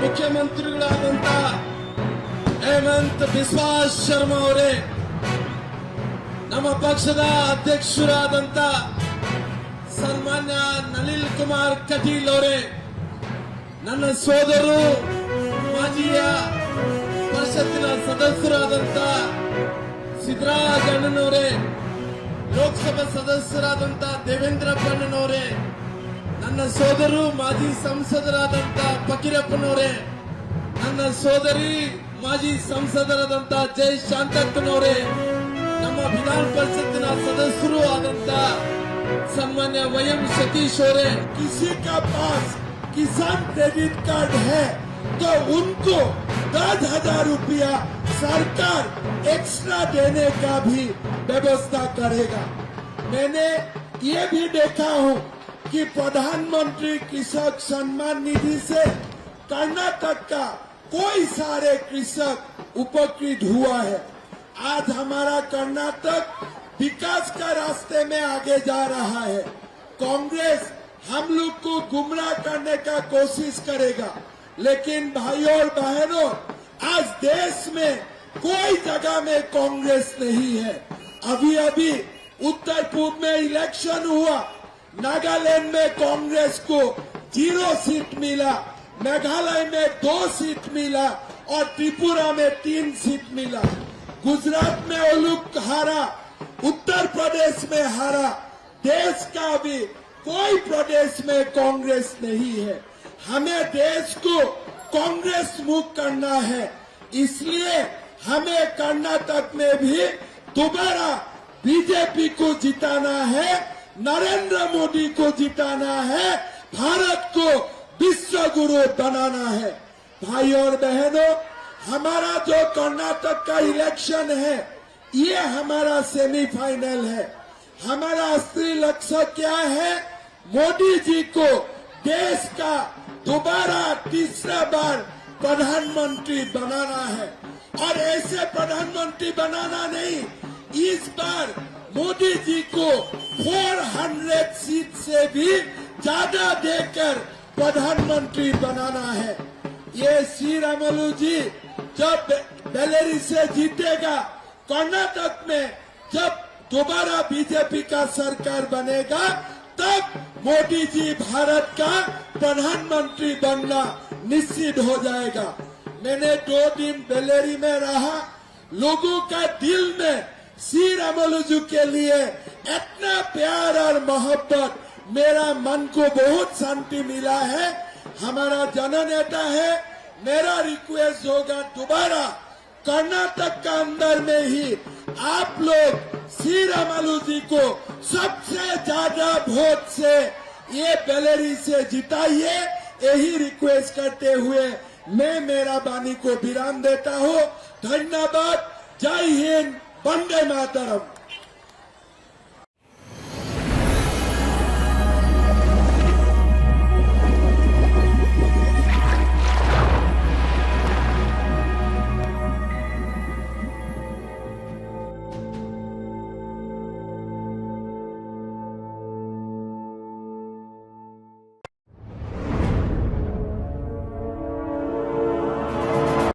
ಮುಖ್ಯಮಂತ್ರಿಗಳಾದಂತ ಹೇಮಂತ್ ಬಿಸ್ವಾಸ್ ಶರ್ಮಾ ಅವರೇ, ನಮ್ಮ ಪಕ್ಷದ ಅಧ್ಯಕ್ಷರಾದಂತ ಸನ್ಮಾನ್ಯ ನಳಿನ್ ಕುಮಾರ್ ಕಟೀಲ್ ಅವರೇ, ನನ್ನ ಸೋದರರು ಮಾಜಿಯ ಪರಿಷತ್ತಿನ ಸದಸ್ಯರಾದಂತ ಸಿದ್ದರಾಜ ಅಣ್ಣನವರೇ, ಲೋಕಸಭಾ ಸದಸ್ಯರಾದಂತ ದೇವೇಂದ್ರ ಅಣ್ಣನವರೇ, ನನ್ನ ಸೋದರರು ಮಾಜಿ ಸಂಸದರಾದಂತ ಫಕೀರಪ್ಪನವರೇ, ನನ್ನ ಸೋದರಿ ಮಾಜಿ ಸಂಸದರಾದಂತ ಜೈ ಶಾಂತಕ್ಕನವರೇ, ನಮ್ಮ ವಿಧಾನ ಪರಿಷತ್ತಿನ ಸದಸ್ಯರು ಆದಂತ ಸನ್ಮಾನ್ಯ ವೈಎಂ ಸತೀಶ್ ಅವರೇ, किसी का पास किसान क्रेडिट कार्ड है तो उनको 10,000 रुपया सरकार एक्स्ट्रा देने का भी व्यवस्था करेगा। मैंने ये भी देखा हूँ कि प्रधानमंत्री कृषक सम्मान निधि से कर्नाटक का कोई सारे कृषक उपकृत हुआ है। आज हमारा कर्नाटक विकास का रास्ते में आगे जा रहा है। कांग्रेस हम लोग को गुमराह करने का कोशिश करेगा, लेकिन भाइयों और बहनों, आज देश में कोई जगह में कांग्रेस नहीं है। अभी अभी उत्तर पूर्व में इलेक्शन हुआ, नागालैंड में कांग्रेस को 0 सीट मिला, मेघालय में 2 सीट मिला और त्रिपुरा में 3 सीट मिला। गुजरात में वो लोग हारा, उत्तर प्रदेश में हारा। देश का भी कोई प्रदेश में कांग्रेस नहीं है। हमें देश को कांग्रेस मुक्त करना है, इसलिए हमें कर्नाटक में भी दोबारा बीजेपी को जिताना है, नरेंद्र मोदी को जिताना है, भारत को विश्व गुरु बनाना है। भाई और बहनों, हमारा जो कर्नाटक का इलेक्शन है ये हमारा सेमीफाइनल है। हमारा असली लक्ष्य क्या है? मोदी जी को देश का दोबारा तीसरा बार प्रधानमंत्री बनाना है, और ऐसे प्रधानमंत्री बनाना नहीं, इस बार मोदी जी को 400 सीट से भी ज्यादा देकर प्रधानमंत्री बनाना है। ये श्रीरामुलु जी जब बेल्लेरी से जीतेगा, कर्नाटक में जब दोबारा बीजेपी का सरकार बनेगा, तब मोदी जी भारत का प्रधानमंत्री बनना निश्चित हो जाएगा। मैंने 2 दिन बेल्लेरी में रहा, लोगों का दिल में श्रीरामुलु जी के लिए इतना प्यार और मोहब्बत, मेरा मन को बहुत शांति मिला है। हमारा जननेता है, मेरा रिक्वेस्ट होगा दोबारा कर्नाटक का अंदर में ही आप लोग श्रीरामुलु जी को सबसे ज्यादा वोट से ये बेल्लेरी से जिताइए। यही रिक्वेस्ट करते हुए मैं मेरा वाणी को विराम देता हूँ। धन्यवाद। जय हिंद, वंदे मातरम।